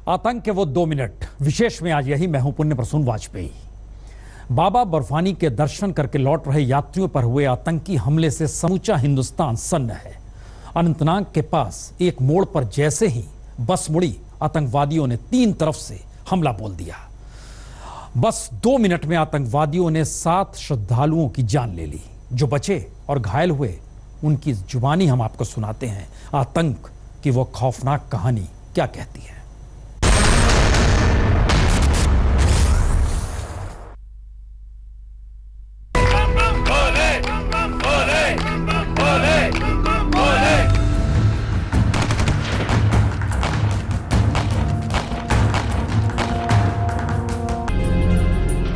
आतंक के वो 2 मिनट विशेष में आज यही मैं हूं पुण्य प्रसून वाजपेयी। बाबा बर्फानी के दर्शन करके लौट रहे यात्रियों पर हुए आतंकी हमले से समूचा हिंदुस्तान सन्न है। अनंतनाग के पास एक मोड़ पर जैसे ही बस मुड़ी, आतंकवादियों ने 3 तरफ से हमला बोल दिया। बस 2 मिनट में आतंकवादियों ने 7 श्रद्धालुओं की जान ले ली। जो बचे और घायल हुए उनकी जुबानी हम आपको सुनाते हैं। आतंक की वो खौफनाक कहानी क्या कहती है।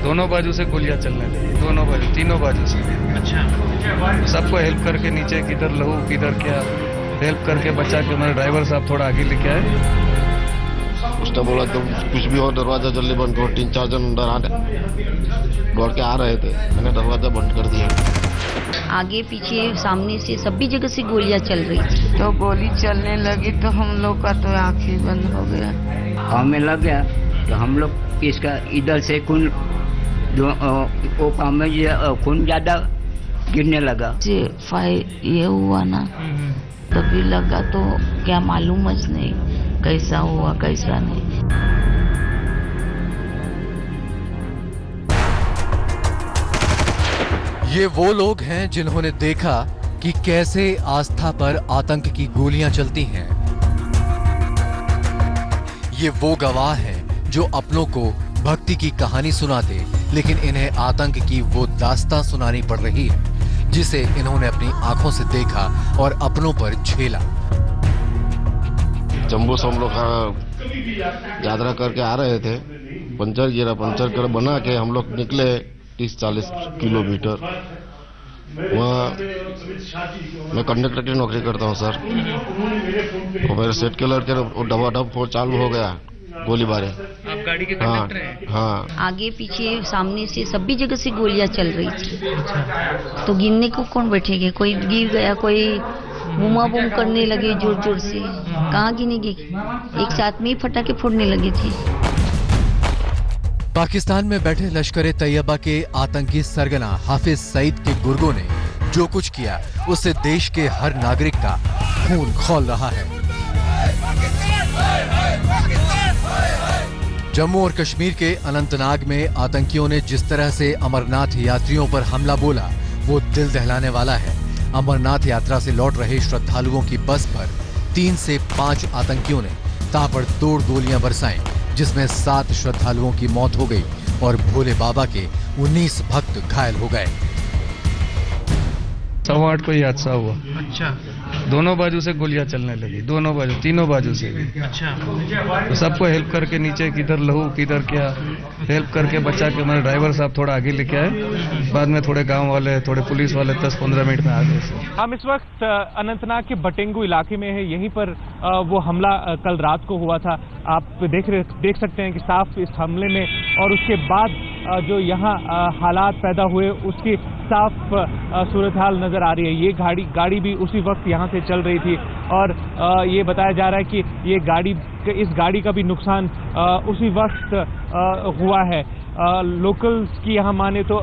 दोनों बाजू से गोलियां चलने लगी, दोनों बाजू, तीनों बाजू से। अच्छा, सबको हेल्प करके नीचे किधर लहू किधर क्या हेल्प करके बचा के हमारे ड्राइवर साहब थोड़ा आगे लेके आए। उसने बोला तो कुछ भी हो दरवाजा जल्दी बंद करो। 3-4 जन अंदर दौड़ के आ रहे थे, मैंने दरवाजा बंद कर दिया। आगे पीछे सामने से सभी जगह से गोलियां चल रही थी, तो गोली चलने लगी तो हम लोग का तो आँख ही बंद हो गया। हमें लग गया तो हम लोग इसका इधर से खून खून ज्यादा गिरने लगा। ये हुआ ना तभी लगा, तो क्या मालूम नहीं कैसा हुआ कैसा नहीं। ये वो लोग हैं जिन्होंने देखा कि कैसे आस्था पर आतंक की गोलियां चलती हैं। ये वो गवाह हैं जो अपनों को भक्ति की कहानी सुनाते, लेकिन इन्हें आतंक की वो दास्तां सुनानी पड़ रही है जिसे इन्होंने अपनी आंखों से देखा और अपनों पर झेला। जम्बू से हम लोग यात्रा करके आ रहे थे, पंचर गिरा, पंचर कर बना के हम लोग निकले 30-40 किलोमीटर। वहाँ मैं कंडक्टर की नौकरी करता हूँ सर, और मेरे सेट के लड़के डबाडब चालू हो गया गोलीबारी। आप गाड़ी के कंडक्टर हैं? हाँ। आगे पीछे सामने से सभी जगह से गोलियां चल रही थी। तो गिनने को कौन बैठेगा, कोई गिर गया, कोई बूमा बूम करने लगे जोर जोर से। कहाँ गिनेगी, एक साथ में ही फटाके फोड़ने लगे थे। पाकिस्तान में बैठे लश्कर ए तैयबा के आतंकी सरगना हाफिज सईद के गुर्गों ने जो कुछ किया उससे देश के हर नागरिक का खून खौल रहा है। जम्मू और कश्मीर के अनंतनाग में आतंकियों ने जिस तरह से अमरनाथ यात्रियों पर हमला बोला वो दिल दहलाने वाला है। अमरनाथ यात्रा से लौट रहे श्रद्धालुओं की बस पर 3 से 5 आतंकियों ने ताबड़तोड़ गोलियां बरसाईं, जिसमें 7 श्रद्धालुओं की मौत हो गई और भोले बाबा के 19 भक्त घायल हो गए। 8:15 को ये हादसा हुआ। अच्छा, दोनों बाजू से गोलियां चलने लगी, दोनों बाजू, तीनों बाजू से। अच्छा, तो सबको हेल्प करके नीचे किधर लहू किधर क्या हेल्प करके बचा के हमारे ड्राइवर साहब थोड़ा आगे लेके आए। बाद में थोड़े गांव वाले, थोड़े पुलिस वाले 10-15 मिनट में आ गए। हम इस वक्त अनंतनाग के बटेंगू इलाके में है। यहीं पर वो हमला कल रात को हुआ था। आप देख सकते हैं कि साफ इस हमले में और उसके बाद जो यहाँ हालात पैदा हुए उसकी साफ सूरत हाल नजर आ रही है। ये गाड़ी भी उसी वक्त यहाँ से चल रही थी और ये बताया जा रहा है कि इस गाड़ी का भी नुकसान उसी वक्त हुआ है। लोकल्स की यहाँ माने तो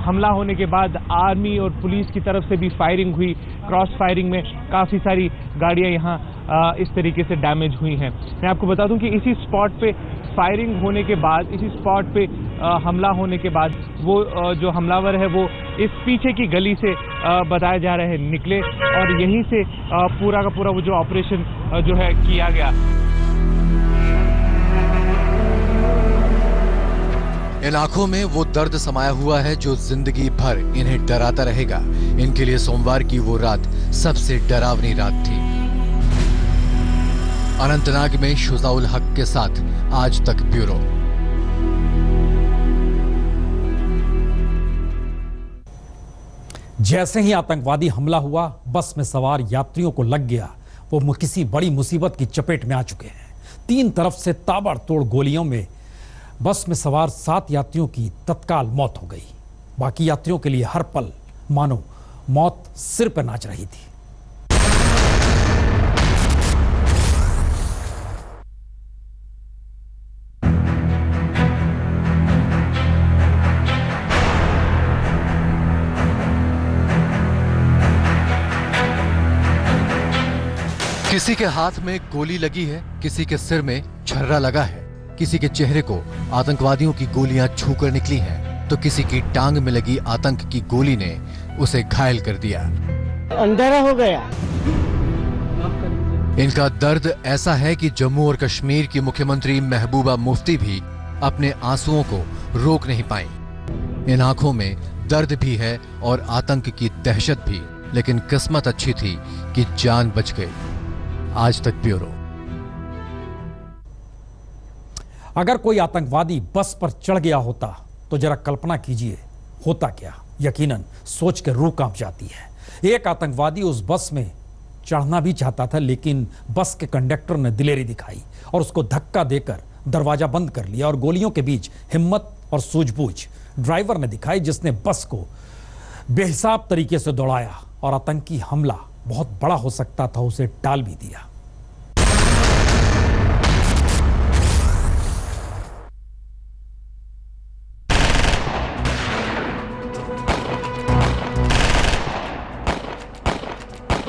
हमला होने के बाद आर्मी और पुलिस की तरफ से भी फायरिंग हुई। क्रॉस फायरिंग में काफ़ी सारी गाड़ियाँ यहाँ इस तरीके से डैमेज हुई हैं। मैं आपको बता दूं कि इसी स्पॉट पे फायरिंग होने के बाद, इसी स्पॉट पे हमला होने के बाद वो जो हमलावर है वो इस पीछे की गली से बताया जा रहा है निकले और यहीं से पूरा का पूरा वो जो ऑपरेशन जो है किया गया। इन आंखों में वो दर्द समाया हुआ है जो जिंदगी भर इन्हें डराता रहेगा। इनके लिए सोमवार की वो रात सबसे डरावनी रात थी। अनंतनाग में शुजाउल हक के साथ आज तक ब्यूरो। जैसे ही आतंकवादी हमला हुआ, बस में सवार यात्रियों को लग गया वो किसी बड़ी मुसीबत की चपेट में आ चुके हैं। 3 तरफ से ताबड़तोड़ गोलियों में बस में सवार 7 यात्रियों की तत्काल मौत हो गई। बाकी यात्रियों के लिए हर पल मानो मौत सिर पर नाच रही थी। किसी के हाथ में गोली लगी है, किसी के सिर में छर्रा लगा है, किसी के चेहरे को आतंकवादियों की गोलियां छूकर निकली हैं, तो किसी की टांग में लगी आतंक की गोली ने उसे घायल कर दिया। अंधेरा हो गया। इनका दर्द ऐसा है कि जम्मू और कश्मीर की मुख्यमंत्री महबूबा मुफ्ती भी अपने आंसुओं को रोक नहीं पाई। इन आंखों में दर्द भी है और आतंक की दहशत भी, लेकिन किस्मत अच्छी थी कि जान बच गई। आज तक ब्यूरो। अगर कोई आतंकवादी बस पर चढ़ गया होता तो जरा कल्पना कीजिए होता क्या। यकीनन सोच के रूह कांप जाती है। एक आतंकवादी उस बस में चढ़ना भी चाहता था, लेकिन बस के कंडक्टर ने दिलेरी दिखाई और उसको धक्का देकर दरवाजा बंद कर लिया। और गोलियों के बीच हिम्मत और सूझबूझ ड्राइवर ने दिखाई, जिसने बस को बेहिसाब तरीके से दौड़ाया और आतंकी हमला बहुत बड़ा हो सकता था उसे टाल भी दिया।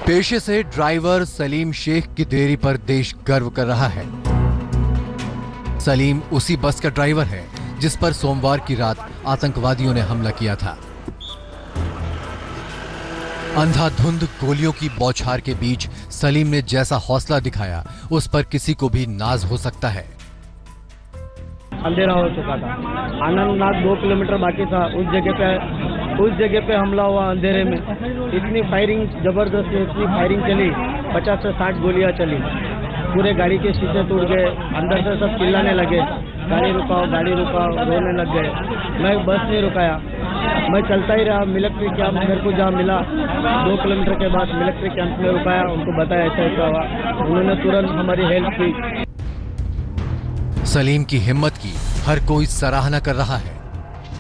पेशे से ड्राइवर सलीम शेख की देरी पर देश गर्व कर रहा है। सलीम उसी बस का ड्राइवर है जिस पर सोमवार की रात आतंकवादियों ने हमला किया था। अंधाधुंध गोलियों की बौछार के बीच सलीम ने जैसा हौसला दिखाया, उस पर किसी को भी नाज हो सकता है। अंधेरा हो चुका था, आनंदनाग 2 किलोमीटर बाकी था। उस जगह पे हमला हुआ अंधेरे में। इतनी फायरिंग जबरदस्त, इतनी फायरिंग चली, 50 से 60 गोलियां चली। पूरे गाड़ी के शीशे टूट गए, अंदर से सब चिल्लाने लगे, गाड़ी रुकाओ, रोने लग गए। मैं बस नहीं रुकाया, मैं चलता ही रहा। मिलिट्री कैंप मेरे को जहाँ मिला 2 किलोमीटर के बाद मिलिट्री कैंप में रुकाया, उनको बताया ऐसा हुआ। उन्होंने तुरंत हमारी हेल्प की। सलीम की हिम्मत की हर कोई सराहना कर रहा है।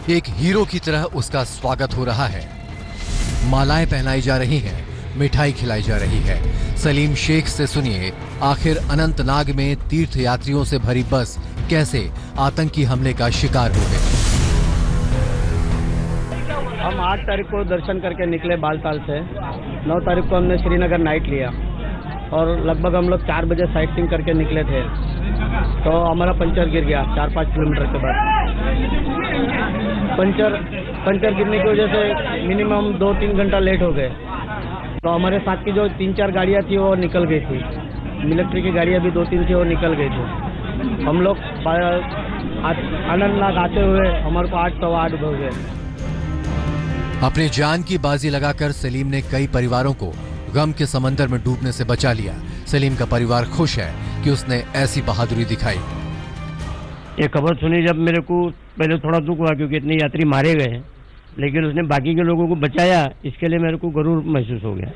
एक हीरो की तरह उसका स्वागत हो रहा है। मालाएं पहनाई जा रही हैं, मिठाई खिलाई जा रही है। सलीम शेख से सुनिए, आखिर अनंतनाग में तीर्थ यात्रियों से भरी बस कैसे आतंकी हमले का शिकार हो गई। हम 8 तारीख को दर्शन करके निकले बालताल से। 9 तारीख को हमने श्रीनगर नाइट लिया और लगभग हम लोग 4 बजे साइट सीइंग करके निकले थे, तो हमारा पंचर गिर गया 4-5 किलोमीटर के बाद। पंचर गिरने की वजह से मिनिमम 2-3 घंटा लेट हो गए। तो हमारे साथ की जो 3-4 गाड़ियाँ थी वो निकल गई थी। मिलिट्री की गाड़ियाँ भी 2-3 थी, वो निकल गई थी। हम लोग अनंतनाग आते हुए हमारे को 8-8 हो गए। अपनी जान की बाजी लगाकर सलीम ने कई परिवारों को गम के समंदर में डूबने से बचा लिया। सलीम का परिवार खुश है कि उसने ऐसी बहादुरी दिखाई। ये खबर सुनी जब मेरे को पहले थोड़ा दुख हुआ, क्योंकि इतने यात्री मारे गए, लेकिन उसने बाकी के लोगों को बचाया। इसके लिए मेरे को गर्व महसूस हो गया,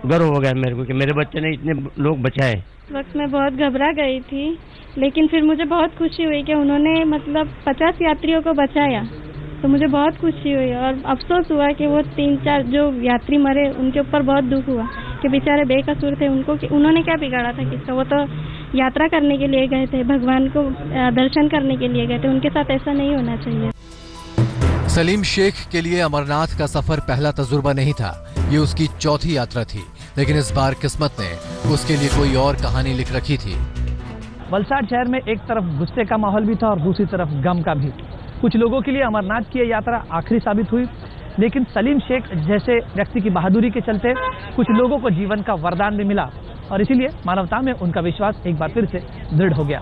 गर्व हो गया मेरे को कि मेरे बच्चे ने इतने लोग बचाए। उस वक्त मैं बहुत घबरा गई थी, लेकिन फिर मुझे बहुत खुशी हुई कि उन्होंने 50 यात्रियों को बचाया। तो मुझे बहुत खुशी हुई और अफसोस हुआ कि वो 3-4 जो यात्री मरे उनके ऊपर बहुत दुख हुआ कि बेचारे बेकसूर थे। उन्होंने क्या बिगाड़ा था किसका? वो तो यात्रा करने के लिए गए थे, भगवान को दर्शन करने के लिए गए थे। उनके साथ ऐसा नहीं होना चाहिए। सलीम शेख के लिए अमरनाथ का सफर पहला तजुर्बा नहीं था, ये उसकी चौथी यात्रा थी। लेकिन इस बार किस्मत ने उसके लिए कोई और कहानी लिख रखी थी। वलसाड शहर में एक तरफ गुस्से का माहौल भी था और दूसरी तरफ गम का भी। कुछ लोगों के लिए अमरनाथ की यह यात्रा आखिरी साबित हुई, लेकिन सलीम शेख जैसे व्यक्ति की बहादुरी के चलते कुछ लोगों को जीवन का वरदान भी मिला और इसीलिए मानवता में उनका विश्वास एक बार फिर से दृढ़ हो गया।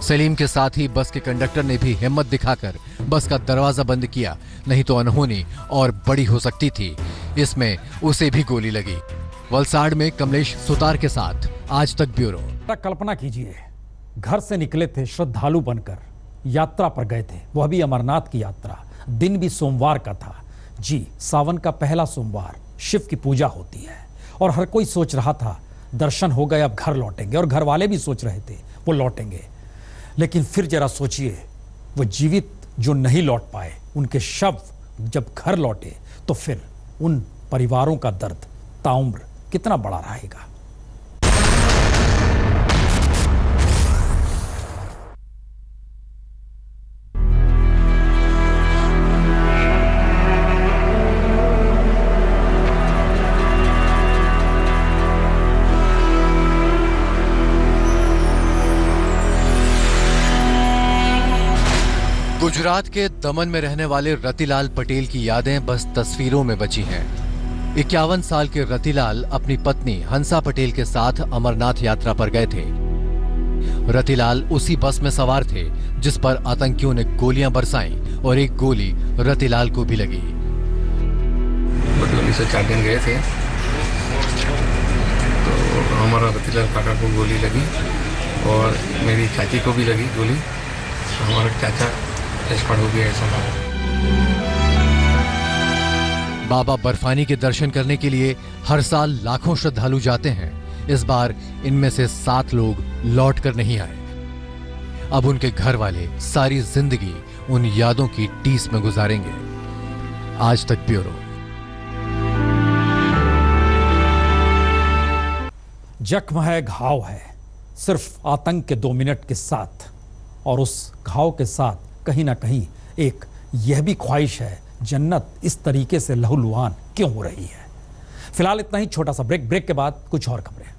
सलीम के साथ ही बस के कंडक्टर ने भी हिम्मत दिखाकर बस का दरवाजा बंद किया, नहीं तो अनहोनी और बड़ी हो सकती थी। इसमें उसे भी गोली लगी। वलसाड में कमलेश सुतार के साथ आज तक ब्यूरो। कल्पना कीजिए, घर से निकले थे, श्रद्धालु बनकर यात्रा पर गए थे, वह भी अमरनाथ की यात्रा। दिन भी सोमवार का था। जी, सावन का पहला सोमवार, शिव की पूजा होती है और हर कोई सोच रहा था दर्शन हो गए, अब घर लौटेंगे। और घर वाले भी सोच रहे थे वो लौटेंगे। लेकिन फिर जरा सोचिए, वो जीवित जो नहीं लौट पाए, उनके शव जब घर लौटे तो फिर उन परिवारों का दर्द ताउम्र कितना बड़ा रहेगा। गुजरात के दमन में रहने वाले रतिलाल पटेल की यादें बस तस्वीरों में बची हैं। 51 साल के रतिलाल अपनी पत्नी हंसा पटेल के साथ अमरनाथ यात्रा पर गए थे। रतिलाल उसी बस में सवार थे जिस पर आतंकियों ने गोलियां बरसाईं और एक गोली रतिलाल को भी लगी। बदौली से 4 दिन गए थे तो हमारा रतिलाल काका को गोली लगी और मेरी चाची को भी लगी गोली। हमारा चाचा एक्सपायर हो गया ऐसा। बाबा बर्फानी के दर्शन करने के लिए हर साल लाखों श्रद्धालु जाते हैं। इस बार इनमें से 7 लोग लौट कर नहीं आए। अब उनके घर वाले सारी जिंदगी उन यादों की टीस में गुजारेंगे। आज तक ब्यूरो। जख्म है, घाव है, सिर्फ आतंक के 2 मिनट के साथ, और उस घाव के साथ कहीं ना कहीं एक यह भी ख्वाहिश है, जन्नत इस तरीके से लहूलुहान क्यों हो रही है। फिलहाल इतना ही, छोटा सा ब्रेक के बाद कुछ और खबरें।